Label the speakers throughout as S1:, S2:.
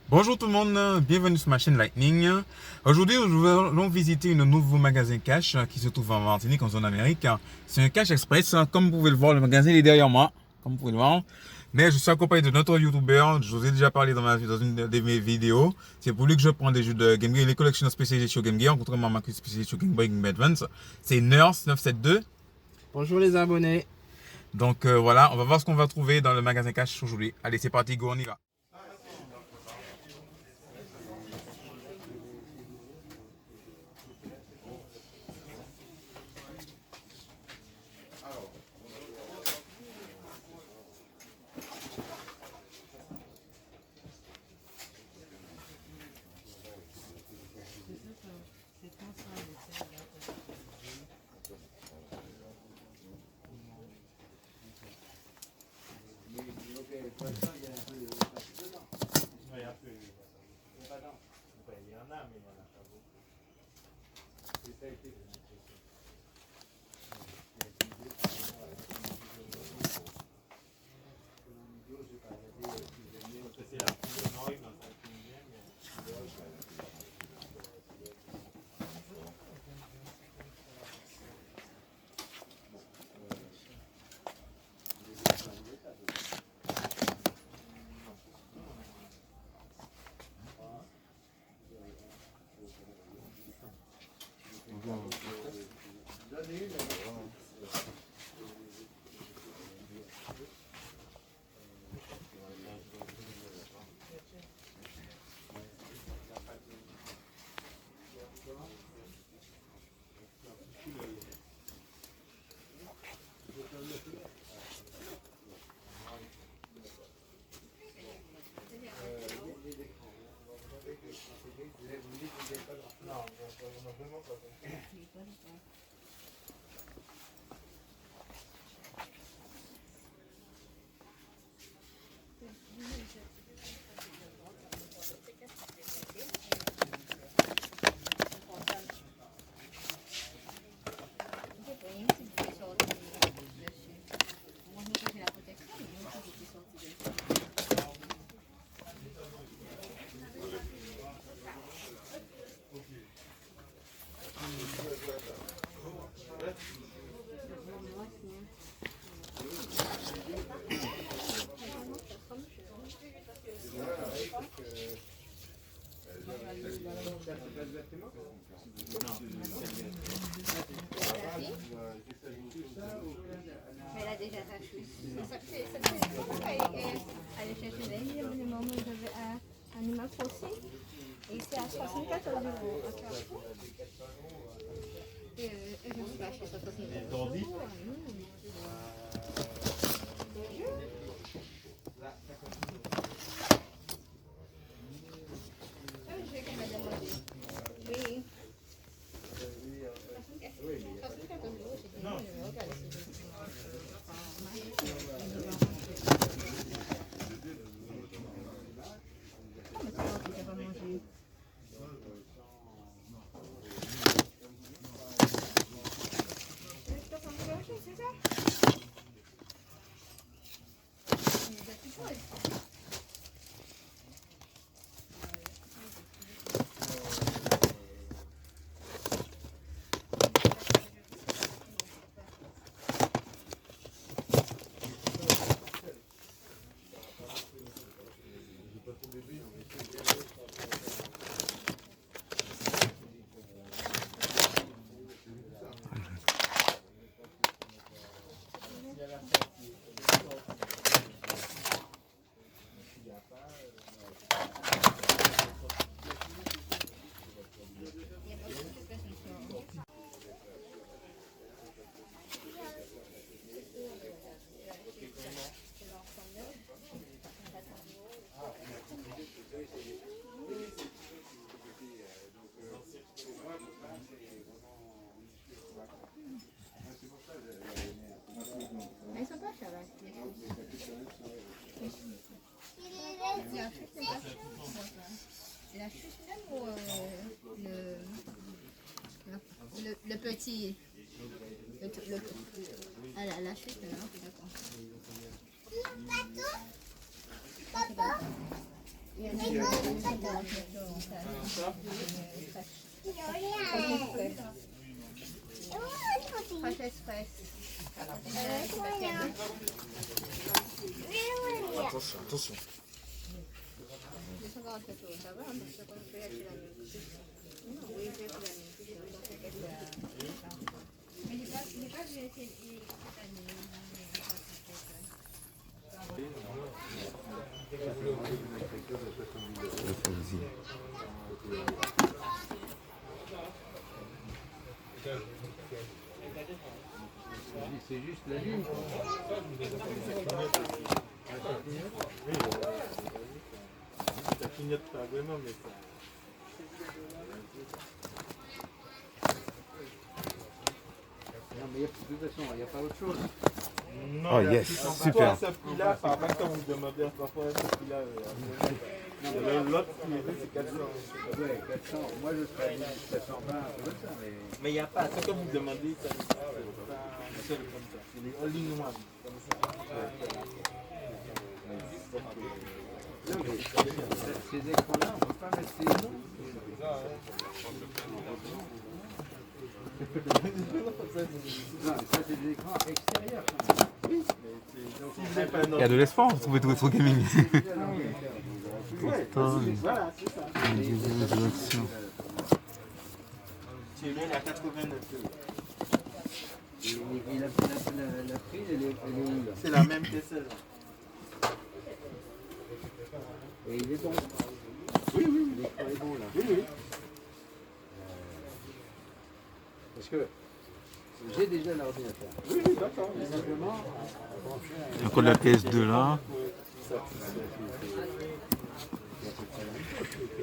S1: Bonjour tout le monde, bienvenue sur ma chaîne Lightning. Aujourd'hui, nous allons visiter un nouveau magasin cash qui se trouve en Martinique, en zone Amérique. C'est un cash express, comme vous pouvez le voir, le magasin est derrière moi, comme vous pouvez le voir. Mais je suis accompagné de notre youtubeur, je vous ai déjà parlé dans une de mes vidéos. C'est pour lui que je prends des jeux de Game Gear, les collections spécialisées sur Game Gear, contrairement à ma spécialisée sur Game Boy Game Boy Advance. C'est Nurse 972.
S2: Bonjour les abonnés.
S1: Donc voilà, on va voir ce qu'on va trouver dans le magasin cash aujourd'hui. Allez, c'est parti, go, on y va.
S3: Mais elle a déjà sa chute. C'est pourquoi elle cherche les moment où j'avais un Animal Crossing. Et c'est à 74 euros à Carrefour. Et je me suis acheté 74 euros. Oui. Mais ils sont pas chers là. C'est la chute même ou le petit. Ah, la chute là, d'accord. Il y en a qui sont dans Fresh Express.
S2: Attention, attention.
S3: 247 euros, ça va, hein, parce que quand je fais acheter la même couche. Non, oui, je vais acheter la même couche, donc c'est quelque chose. Mais il n'est pas vu cette année.
S4: C'est juste la ligne.
S2: Ça clignote pas vraiment, mais ça.
S4: Non, mais de toute façon, il n'y a pas autre chose.
S2: Non,
S1: Oh,
S2: il y a
S1: yes,
S2: plus en bas.
S1: super.
S2: Toi, ce prix-là, par rapport quand vous demandez à parfois ce prix-là, l'autre qui est c'est 400.
S4: Ouais, 400. Moi, je serais à 420, comme ça, mais.
S2: Mais il n'y a pas, ce que vous demandez, ça n'est pas seul comme ça. C'est les all-in-one, comme ça.
S4: Non, mais ces écrans-là, on ne peut pas mettre ces noms. Non, ça, c'est des écrans extérieurs.
S2: Oui, mais si vous n'avez pas un
S1: Il y a de l'espoir, vous trouvez tout votre gaming.
S2: Voilà, c'est ça. Chez lui, il a 89 euros.
S4: Et la prise, elle est où là?
S2: C'est la même que celle-là.
S4: Et il est bon.
S2: Oui, oui,
S4: L'écran est bon là.
S2: oui, oui.
S4: Parce que j'ai déjà l'ordinateur.
S2: Oui, oui, d'accord.
S4: Mais simplement,
S1: Encore de la PS2 là.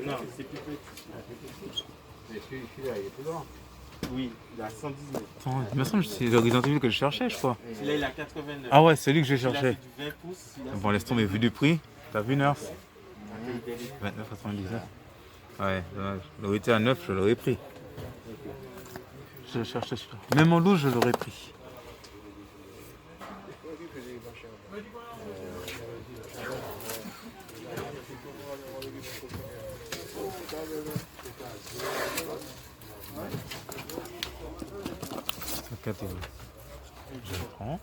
S2: Non, c'est plus petit.
S4: mais celui-là, il est plus grand.
S2: Oui, il a 119.
S1: Attends, il me semble que c'est le Resident Evil que je cherchais, je crois.
S2: Celui-là, il a 89.
S1: Ah ouais, c'est lui que je
S2: Celui-là,
S1: cherchais.
S2: c'est du 20 pouces. Celui-là,
S1: Bon, laisse tomber, vu du prix. T'as vu, Nurse?
S2: c'est du
S1: 29,99. Ouais, dommage. Il aurait été à 9, je l'aurais pris. Je cherchais celui-là. Même en 12, je l'aurais pris. Catégorie. Je le prends.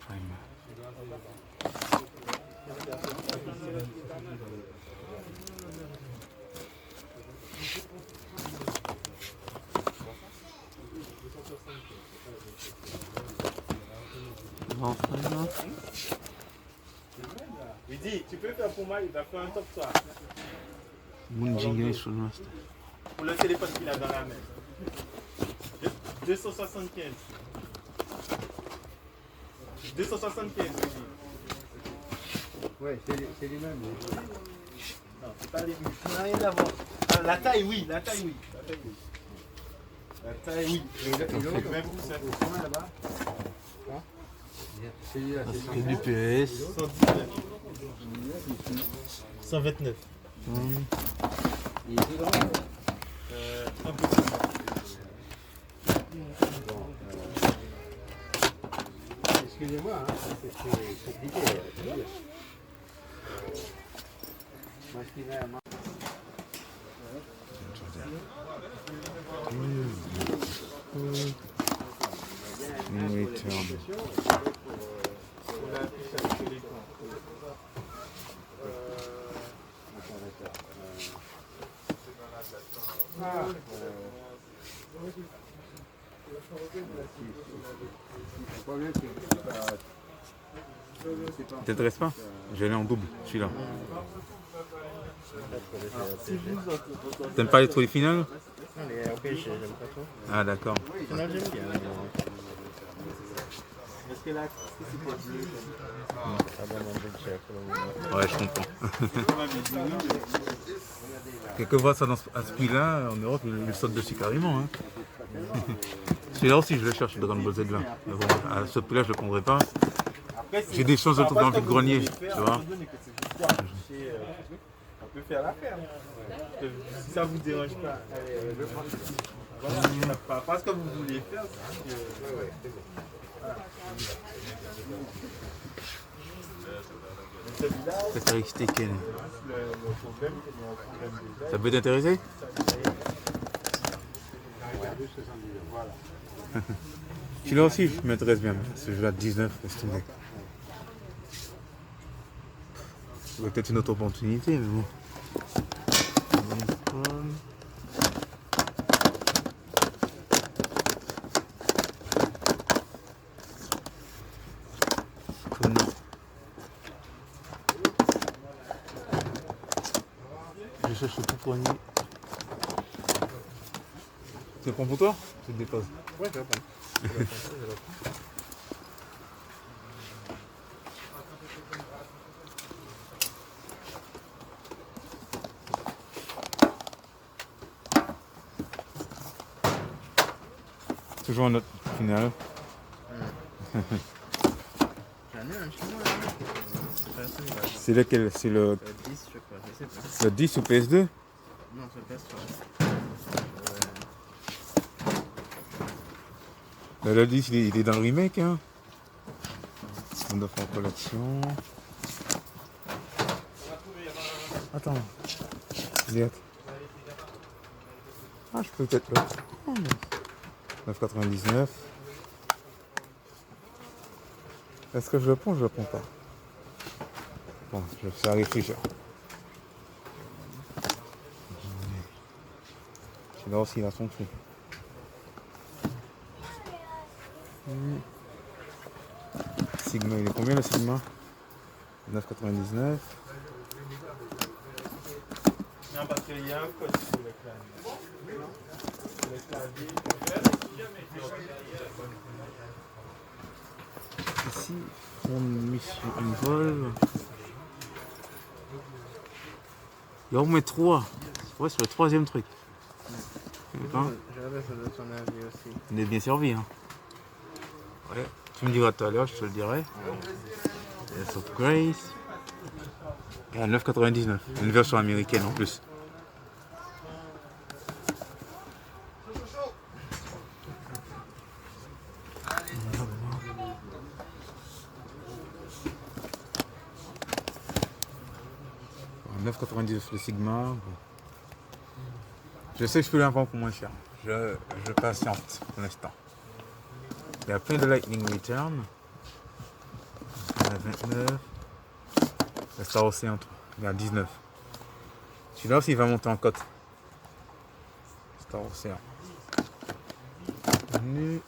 S1: Prime. Enfin,
S2: Il dit, tu peux faire pour moi, il va faire un top soir.
S1: Moonjinga sur le master.
S2: Pour le téléphone qu'il a dans la main. 275. 275, il dit.
S4: Ouais, c'est les mêmes.
S2: Non, c'est pas les mêmes. Ça n'a rien à voir. Ah, la taille, oui. La taille, oui. La taille, oui. La taille, oui.
S4: Et l'autre,
S2: 20 pouces, hein.
S4: combien là-bas? Celui-là, c'est
S1: C'est du PS.
S2: 119. 129.
S4: il est plus grand.
S2: Un peu plus.
S4: Excusez-moi, hein, c'est compliqué. Moi, ce qui m'a
S2: On a affiché avec l'écran.
S4: Le problème, c'est que c'est pas.
S1: T'intéresse pas? Je l'ai en double, celui-là. T'aimes pas trop les finales?
S2: Non, les RPG, j'aime pas trop.
S1: Ah d'accord.
S2: Final, j'aime bien. Parce que là, c'est pas bleu. Ah bon, on va cher pour le moment.
S1: Ouais, je comprends.
S2: On va me dire oui.
S1: Quelquefois, ça, à ce prix-là, en Europe, ils sautent dessus carrément. Hein. Celui-là aussi, je le cherche, le Dragon Ball Z là. Mais bon, à ce prix-là, je le prendrai pas.
S2: Après,
S1: J'ai des chances de le trouver dans le vide-grenier, tu vois.
S2: On peut faire l'affaire. Si ça vous dérange pas, allez, je prends. Voilà, pas ce que vous voulez faire.
S1: Caractéristiques.
S2: Le problème, c'est qu'il y a un problème de
S1: Ça peut t'intéresser?
S2: voilà.
S1: Celui-là aussi, je m'intéresse bien. Ce jeu-là, 19, laisse tomber. C'est peut-être une autre opportunité, mais bon. Je cherche le tout premier. Tu le prends pour toi? Tu te déposes.
S2: Ouais, je vais prendre.
S1: Toujours un note final.
S4: J'en ai un chez moi là. Personne va.
S1: C'est lequel? C'est le
S4: 10, je crois, je sais pas.
S1: le 10 ou PS2?
S4: Non, c'est PS3.
S1: Le 10, il est dans le remake. Hein. On doit faire collection. Attends. Juliette. Ah, je peux peut-être le prendre. 9,99. Est-ce que je le prends ou je le prends pas? Bon, je vais faire réfléchir. Celui-là aussi, il a son prix. Sigma, il est combien le Sigma? 9,99.
S2: Non, parce qu'il y a un code sur le clavier. Le clavier.
S1: Ici, on mission Evolve. Il y a au moins 3. Ouais, c'est le troisième truc. Hein?
S4: J'avais ça de ton avis aussi.
S1: On est bien servi. Hein. Ouais. Tu me diras tout à l'heure, je te le dirai. Yes of Grace. Et à 9,99. Une version américaine en plus. En 9,99 le Sigma. Bon. Je sais que je peux l'avoir pour moins cher. Je patiente pour l'instant. Il y a plein de Lightning Return. Il y en a 29. Le Star Ocean, il y a 19. Celui-là aussi, il va monter en cote. Star Ocean. Nu.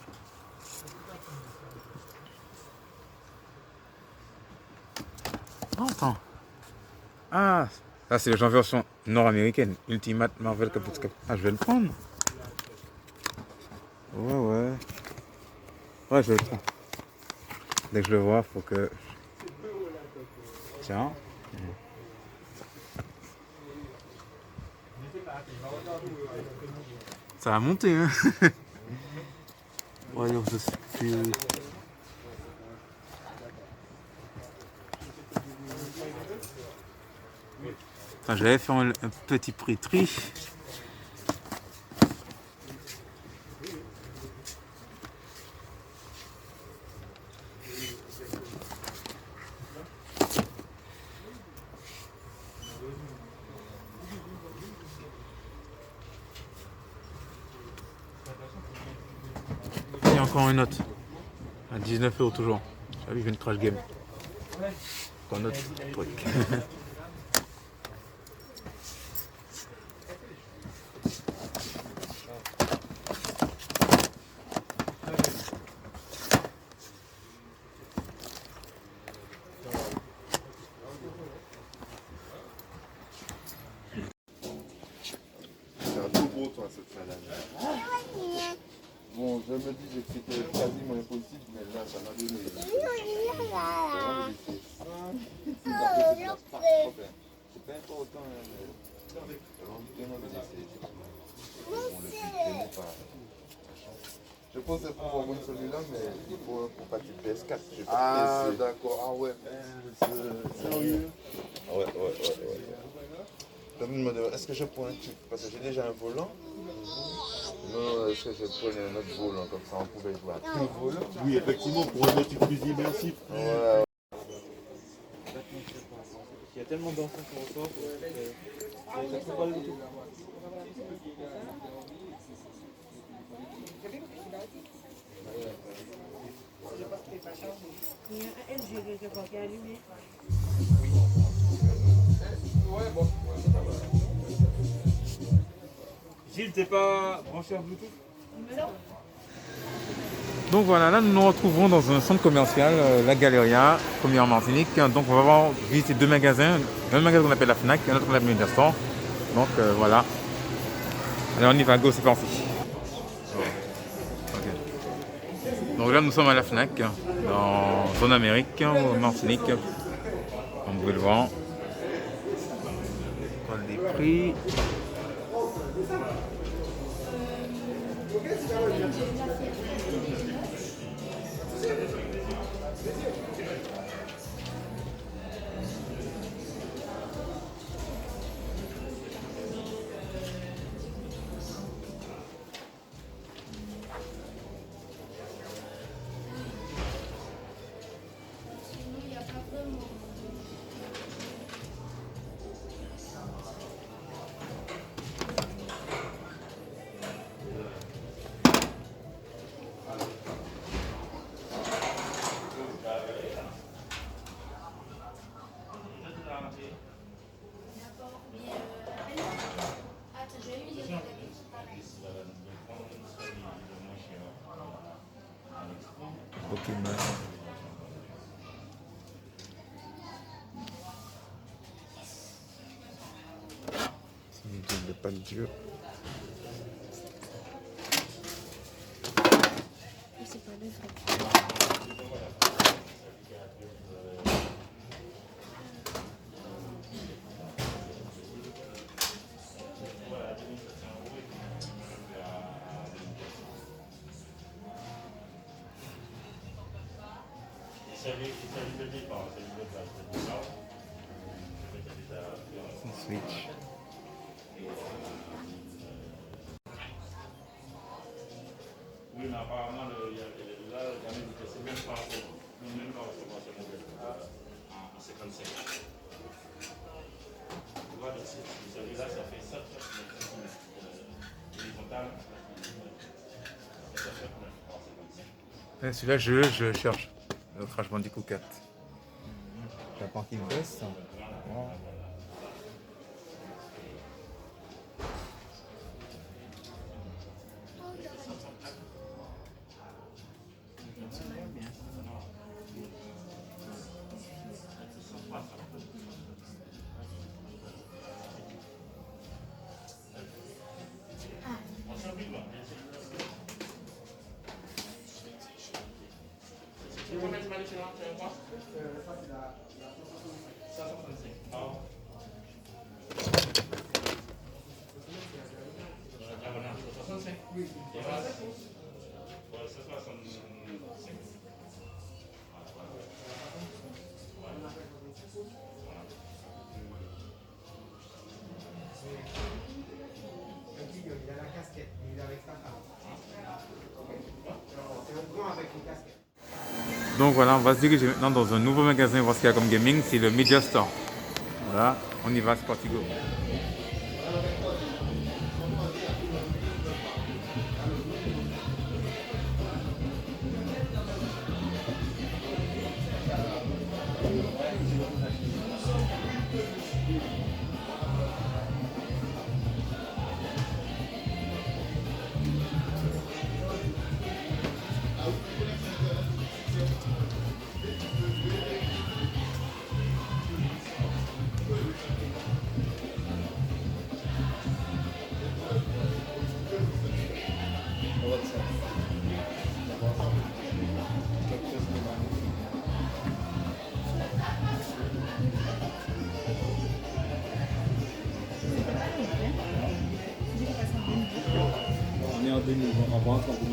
S1: Oh, attends. Ah, ça c'est la version nord-américaine. Ultimate Marvel Caput. Ah, je vais le prendre. Ouais. Ouais, je le prends. Dès que je le vois, faut que... Tiens. Ça va monter, hein. Warriors of the Spirit. Attends, j'avais fait un petit prix triche. Et encore une note. À 19 € toujours. J'avais vu une crash game. Encore un autre truc.
S5: C'est un tout gros toi cette salade. Bon, je me disais que c'était quasiment impossible, mais là ça m'a donné. C'est pas important, mais vraiment me laisser. Bon, le film pas. Je pensais pouvoir prendre celui-là, mais il faut pour partir PS4. Ah d'accord, ah ouais. Sérieux? Ouais. Je me demande, est-ce que je prends un truc? Parce que j'ai déjà un volant. Non, est-ce que je prenais un autre volant comme ça, on pouvait jouer à tout volant.
S2: Oui, effectivement, pour un autre plus immersif.
S5: Voilà.
S4: Il y a tellement d'enfants qui ressortent. Ça trouve pas le tout.
S6: Il y a un LG quelque part qui est allumé.
S4: Gilles, t'es pas branché en Bluetooth?
S1: Donc voilà, là nous nous retrouvons dans un centre commercial, la Galeria, premier en Martinique. Donc on va voir visiter deux magasins. Un magasin qu'on appelle la Fnac, un autre qu'on appelle Mediastor. Donc voilà. Allez, on y va, go, c'est parti. Ok. Donc là nous sommes à la Fnac, dans zone Amérique, en Martinique. Comme vous pouvez le voir. On prend des prix. Pokémon. C'est une idée de pas de Dieu.
S3: C'est pas des trucs.
S1: Switch.
S7: Oui, mais apparemment, il y a là, c'est même pas recevoir ce modèle en 55. Tu vois, celui-là, ça fait 7 horizontal.
S1: Celui-là, je cherche. Le Crash Bandicoot 4. J'attends qu'il baisse. Oh. Donc voilà, on va se diriger maintenant dans un nouveau magasin, voir ce qu'il y a comme gaming, c'est le Media Store. Voilà, on y va, c'est parti, go.
S4: On est en 2000, on rentre en 2022.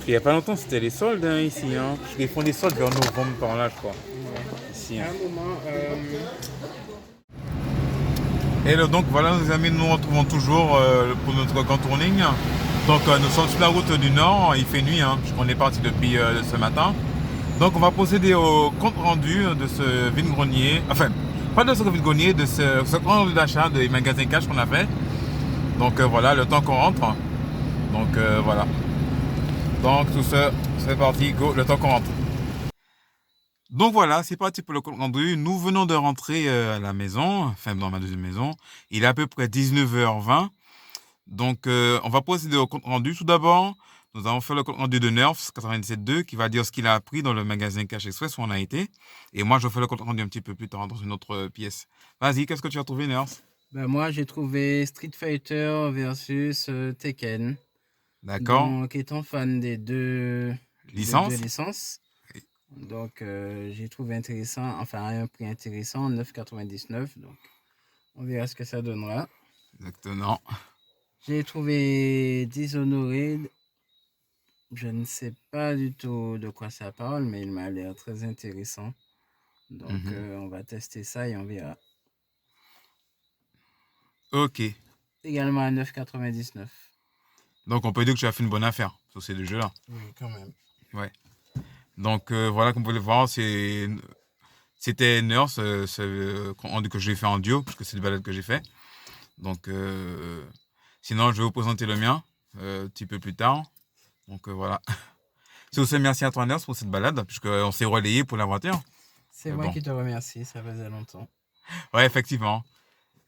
S1: il n'y a pas longtemps, c'était les soldes hein, ici. Hein. Ils font des soldes vers novembre par là, je crois. Ici. Hein.
S4: À un moment,
S1: Et donc voilà, les amis, nous nous retrouvons toujours pour notre contourning. Donc nous sommes sur la route du Nord, il fait nuit, hein, puisqu'on est parti depuis ce matin. Donc on va procéder au compte rendu de ce vide-grenier, enfin, pas de ce vide-grenier, de ce compte rendu d'achat des magasins cash qu'on a fait. Donc voilà, le temps qu'on rentre. Donc voilà. Donc tout ça, c'est parti, go, le temps qu'on rentre. Donc voilà, c'est parti pour le compte rendu. Nous venons de rentrer à la maison, enfin dans ma deuxième maison. Il est à peu près 19h20. Donc on va procéder au compte rendu. Tout d'abord, nous allons faire le compte rendu de Nerfs 97.2 qui va dire ce qu'il a appris dans le magasin Cash Express où on a été. Et moi, je fais le compte rendu un petit peu plus tard dans une autre pièce. Vas-y, qu'est-ce que tu as trouvé, Nerfs?
S4: ben moi, j'ai trouvé Street Fighter versus Tekken.
S1: D'accord.
S4: Donc, étant fan des deux
S1: Licence?
S4: des deux licences, donc j'ai trouvé intéressant, enfin à un prix intéressant, 9,99. Donc, on verra ce que ça donnera.
S1: Exactement.
S4: J'ai trouvé Dishonored. Je ne sais pas du tout de quoi ça parle, mais il m'a l'air très intéressant. Donc, on va tester ça et on verra.
S1: Ok.
S4: Également à 9,99.
S1: Donc on peut dire que tu as fait une bonne affaire sur ces deux jeux-là.
S4: Oui, quand même.
S1: Ouais. Donc voilà, comme vous pouvez le voir, c'était Nurse, que j'ai fait en duo, parce que c'est le balade que j'ai fait. Donc sinon, je vais vous présenter le mien un petit peu plus tard. Donc voilà. C'est aussi merci à toi Nurse pour cette balade, puisqu'on s'est relayé pour la voiture.
S4: C'est moi qui te remercie, ça faisait longtemps.
S1: Ouais, effectivement.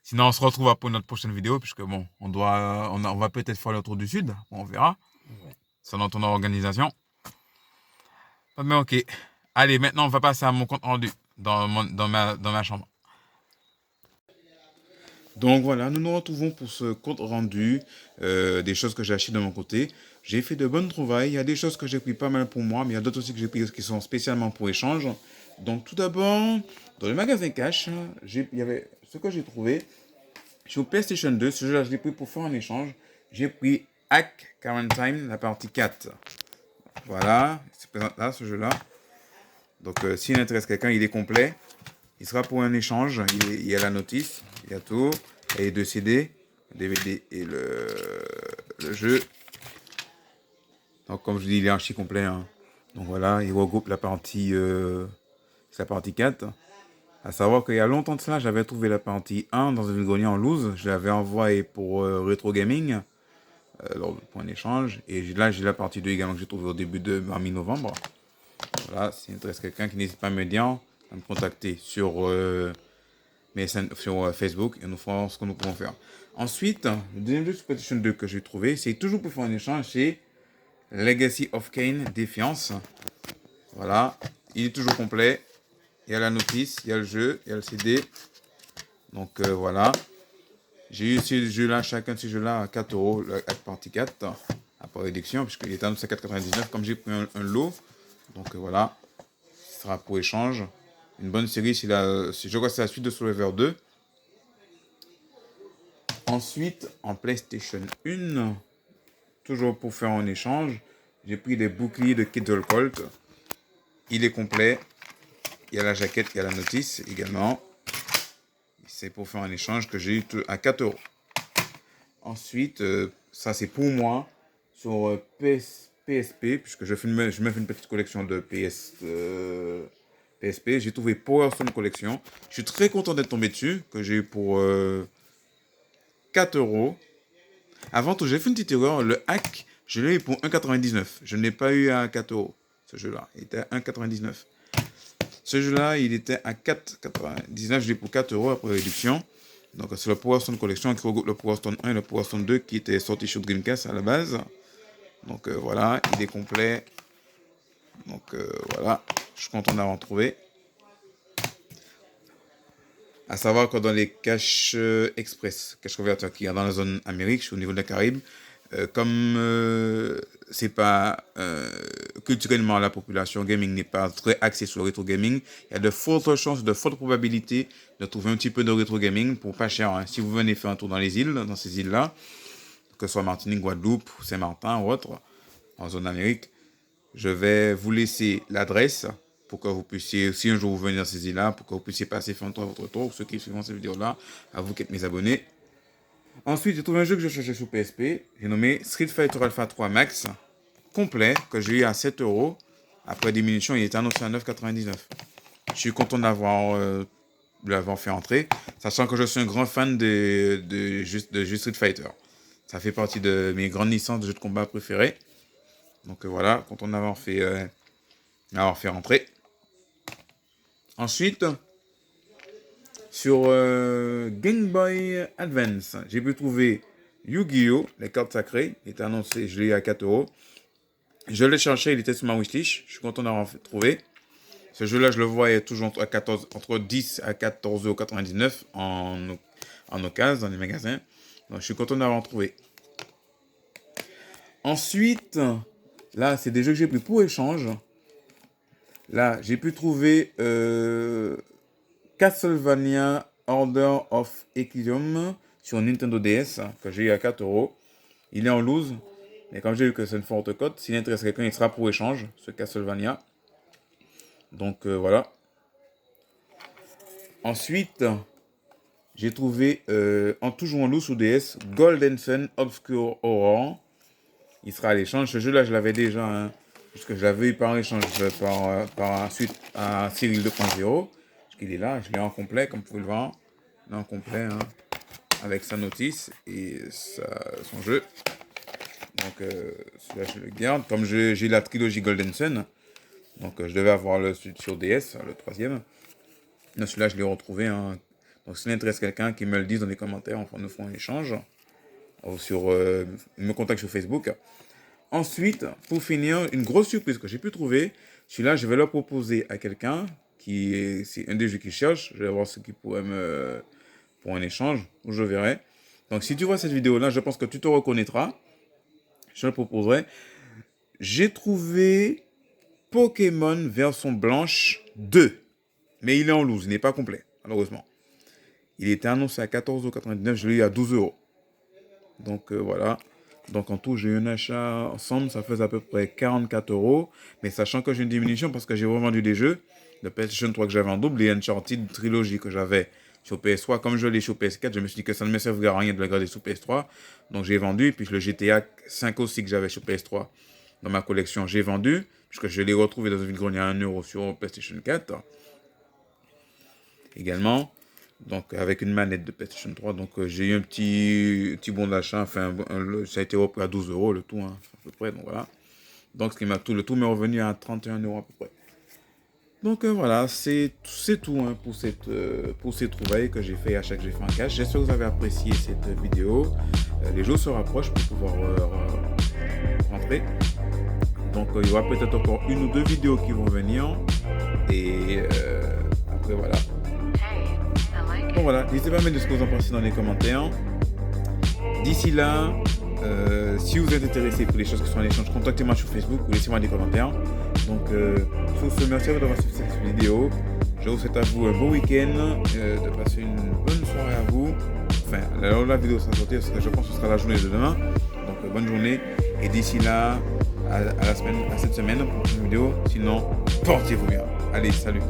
S1: Sinon, on se retrouve pour notre prochaine vidéo, puisque bon, on va peut-être faire le tour du sud, on verra.
S4: Ouais.
S1: Selon ton organisation. Mais ok. Allez, maintenant, on va passer à mon compte rendu dans ma chambre. Donc voilà, nous nous retrouvons pour ce compte rendu des choses que j'ai achetées de mon côté. J'ai fait de bonnes trouvailles. Il y a des choses que j'ai pris pas mal pour moi, mais il y a d'autres aussi que j'ai pris qui sont spécialement pour échange. Donc tout d'abord, dans le magasin Cash, il y avait ce que j'ai trouvé. Sur PlayStation 2, ce jeu-là, je l'ai pris pour faire un échange. J'ai pris Hack Quarantine, la partie 4. Voilà, il se présente là, ce jeu-là. Donc, s'il intéresse quelqu'un, il est complet. Il sera pour un échange. Il y a la notice, il y a tout. Et les deux CD, le DVD et le jeu. Donc, comme je dis, il est archi complet. Hein. Donc, voilà, il regroupe la partie, c'est la partie 4. À savoir qu'il y a longtemps de cela, j'avais trouvé la partie 1 dans un vide-grenier en loose. Je l'avais envoyé pour Retro Gaming, pour un échange. Et là, j'ai la partie 2 également que j'ai trouvée au début de mi-novembre. Voilà, s'il intéresse quelqu'un qui n'hésite pas à me dire, à me contacter sur, sur Facebook et nous ferons ce que nous pouvons faire. Ensuite, le deuxième jeu sur PlayStation 2 que j'ai trouvé, c'est toujours pour faire un échange, c'est Legacy of Kain Défiance. Voilà, il est toujours complet. Il y a la notice, il y a le jeu, il y a le CD. Donc voilà. J'ai eu ce jeu-là, chacun de ces jeux-là à 4 €, la partie 4, à part réduction, puisqu'il est annoncé à 4,99. Comme j'ai pris un lot, donc voilà, ce sera pour échange. Une bonne série, je crois que c'est la suite de Survivor 2. Ensuite, en PlayStation 1, toujours pour faire un échange, j'ai pris des boucliers de Kid Colt. Il est complet. Il y a la jaquette, il y a la notice également. C'est pour faire un échange que j'ai eu à 4 €. Ensuite, ça c'est pour moi, sur PSP, puisque je me fais une petite collection de PSP. J'ai trouvé Power Stone Collection. Je suis très content d'être tombé dessus, que j'ai eu pour 4 €. Avant tout, j'ai fait une petite erreur. Le hack, je l'ai eu pour 1,99 €. Je ne l'ai pas eu à 4 €, ce jeu-là. Il était à 1,99 €. Ce jeu-là, il était à 4,99. Je l'ai pour 4 € après réduction. Donc, c'est le Power Stone Collection qui regroupe le Power Stone 1 et le Power Stone 2 qui était sorti sur Dreamcast à la base. Donc, voilà, il est complet. Donc, voilà, je suis content d'avoir trouvé. À savoir que dans les caches express, cache converteurs qui sont dans la zone Amérique, je suis au niveau de la Caraïbe, comme c'est pas culturellement la population gaming n'est pas très axée sur le rétro gaming, il y a de fortes chances, de fortes probabilités de trouver un petit peu de rétro gaming pour pas cher. Hein. Si vous venez faire un tour dans les îles, dans ces îles-là, que ce soit Martinique, Guadeloupe, Saint-Martin ou autre, en zone Amérique, je vais vous laisser l'adresse pour que vous puissiez, si un jour vous venez dans ces îles-là, pour que vous puissiez passer faire un tour à votre tour. Ceux qui suivent cette vidéo-là, à vous qui êtes mes abonnés. Ensuite, j'ai trouvé un jeu que je cherchais sur PSP. J'ai nommé Street Fighter Alpha 3 Max, complet, que j'ai eu à 7 €. Après diminution, il était annoncé à 9,99 €. Je suis content de l'avoir fait entrer, sachant que je suis un grand fan de jeux Street Fighter. Ça fait partie de mes grandes licences de jeux de combat préférés. Donc voilà, content d'avoir fait rentrer. Ensuite, sur Game Boy Advance, j'ai pu trouver Yu-Gi-Oh! Les cartes sacrées. Il était annoncé, je l'ai eu à 4 €. Je l'ai cherché, il était sur ma wishlist. Je suis content d'avoir trouvé. Ce jeu-là, je le voyais toujours entre 10 à 14,99 € en occasion dans les magasins. Donc, je suis content d'avoir trouvé. Ensuite, là, c'est des jeux que j'ai pris pour échange. Là, j'ai pu trouver Castlevania Order of Equilibrium sur Nintendo DS, que j'ai eu à 4 €. Il est en loose, mais comme j'ai vu que c'est une forte cote, s'il intéresse quelqu'un, il sera pour échange, ce Castlevania. Donc voilà. Ensuite, j'ai trouvé toujours en loose sur DS, Golden Sun Obscure Horror. Il sera à l'échange. Ce jeu-là, je l'avais déjà, hein, puisque je l'avais eu par échange par suite à Cyril 2.0. Il est là, je l'ai en complet, comme vous pouvez le voir. Il est en complet, hein, avec sa notice et son jeu. Donc, celui-là, je le garde. Comme j'ai la trilogie Golden Sun, donc je devais avoir le sur DS, le troisième. Donc, celui-là, je l'ai retrouvé. Hein. Donc, s'il intéresse quelqu'un, qui me le dise dans les commentaires, enfin, nous ferons un échange. Ou me contacte sur Facebook. Ensuite, pour finir, une grosse surprise que j'ai pu trouver. Celui-là, je vais le proposer à quelqu'un. C'est un des jeux qu'il cherche. Je vais voir ce qu'il pourrait pour un échange, où je verrai. Donc, si tu vois cette vidéo-là, je pense que tu te reconnaîtras. Je le proposerai. J'ai trouvé Pokémon version blanche 2. Mais il est en loose, il n'est pas complet, malheureusement. Il était annoncé à 14,99 €, je l'ai eu à 12 €. Donc, voilà. Donc, en tout, j'ai eu un achat ensemble, ça faisait à peu près 44 €. Mais sachant que j'ai une diminution parce que j'ai revendu des jeux. Le PlayStation 3 que j'avais en double et Uncharted Trilogy que j'avais sur PS3. Comme je l'ai sur PS4, je me suis dit que ça ne me servirait à rien de le garder sur PS3. Donc j'ai vendu. Et puis le GTA 5 aussi que j'avais sur PS3 dans ma collection, j'ai vendu. Puisque je l'ai retrouvé dans une vide-grenier à 1 € sur PlayStation 4. Également. Donc avec une manette de PlayStation 3. Donc j'ai eu un petit bon d'achat. Enfin, ça a été repris à 12 € le tout, hein, à peu près. Donc voilà. Donc le tout m'est revenu à 31 € à peu près. Donc voilà, c'est tout, hein, pour ces trouvailles que j'ai fait à chaque j'ai fait en cash. J'espère que vous avez apprécié cette vidéo. Les jours se rapprochent pour pouvoir rentrer. Donc il y aura peut-être encore une ou deux vidéos qui vont venir. Et après voilà. Donc voilà, n'hésitez pas à mettre ce que vous en pensez dans les commentaires. D'ici là, si vous êtes intéressé pour les choses qui sont en échange, contactez-moi sur Facebook ou laissez-moi des commentaires. Donc, sur ce, merci à vous d'avoir suivi cette vidéo. Je vous souhaite à vous un beau week-end, de passer une bonne soirée à vous. Enfin, la vidéo sera sortie, je pense que ce sera la journée de demain. Donc, bonne journée. Et d'ici là, à cette semaine pour une vidéo. Sinon, portez-vous bien. Allez, salut.